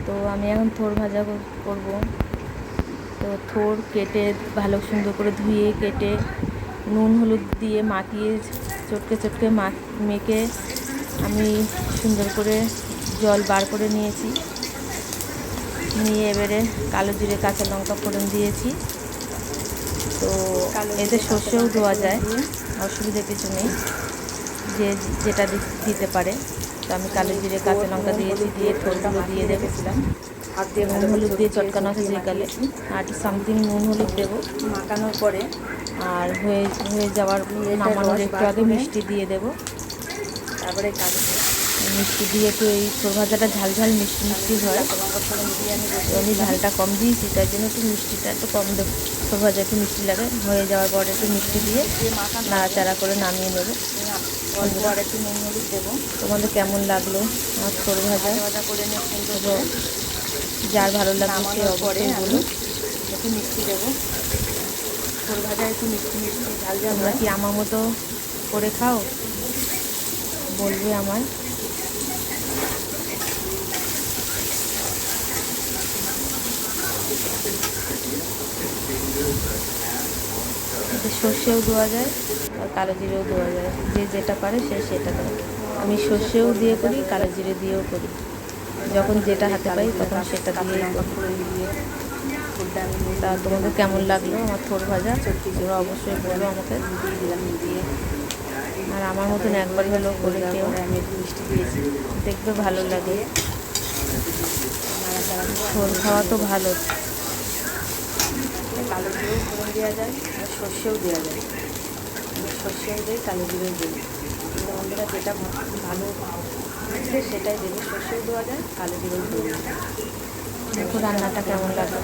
তো আমি এখন থোড় ভাজা করব। তো থোড় কেটে ভালো সুন্দর করে ধুয়ে কেটে নুন হলুদ দিয়ে মাখিয়ে চটকে চটকে মেখে আমি সুন্দর করে জল বার করে নিয়েছি। নিয়ে এবারে কালো জিরে কাঁচা লঙ্কা ফোড়ন দিয়েছি। তো এতে সর্ষেও দেওয়া যায়, অসুবিধা কিছু নেই, যে যেটা দিতে পারে। তো আমি কালো জিরে কাঁচা লঙ্কা দিয়েছি, দিয়ে থোড়গুলো দিয়ে দেবেছিলাম হাত দিয়ে নুন হলুদ দিয়ে চটকানো আছে যেকালে, আর একটু সামথিং নুন হলুদ দেবো। মাখানোর পরে আর হয়ে যাওয়ার নামানোর একটু আগে মিষ্টি দিয়ে দেবো। তারপরে কালো মিষ্টি দিয়ে তো এই থোড় ভাজাটা ঝাল ঝাল মিষ্টি মিষ্টি হয়। লঙ্কা ফোড়ন দিয়ে আমি ঝালটা কম দিয়েছি, তাই জন্য একটু মিষ্টিটা একটু কম দেবো। থোড় ভাজা একটু মিষ্টি লাগে। হয়ে যাওয়ার পরে একটু মিষ্টি দিয়ে নাড়াচাড়া করে নামিয়ে নেবো। অল্প আর একটু নুন হলুদ দেবো। তোমাদের কেমন লাগলো আমার থোড় ভাজা? ভাজা করে নিয়ে সুন্দর করে যার ভালো লাগবে সে নামানোর পরে অবশ্যই আমি বলুন। একটু মিষ্টি দেবো। থোড় ভাজা একটু মিষ্টি মিষ্টি ঝাল ঝাল তোমরা হয়। কি আমার মতো করে খাও? বলবে আমায়। এতে সর্ষেও দেওয়া যায় আর কালো জিরেও দেওয়া যায়, যে যেটা পারে সে সেটা দেয়। আমি সর্ষেও দিয়ে করি, কালো জিরে দিয়েও করি। যখন যেটা হাতে পাই তখন সেটা দিয়েই করি। তা তোমাদের কেমন লাগলো আমার থোড় ভাজা? তোমরা অবশ্যই বলো আমাকে। দিয়ে দিলাম, দিয়ে আর আমার মতন একবার হলেও করে কেউ, আমি একটু মিষ্টি দিয়েছি। দেখবে ভালো লাগে। নাড়াচাড়া করে থোড় খাওয়া তো ভালো। কালো জিরেও ফোড়ন দেওয়া যায় আর সর্ষেও দেওয়া যায়। আমি সর্ষেও দিই, কালো জিরেও দিই। কিন্তু বন্ধুরা যেটা ভালো হচ্ছে সেটাই দেবে। সর্ষেও দেওয়া যায়, কালো জিরেও দেওয়া যায়। দেখো রান্নাটা কেমন লাগলো।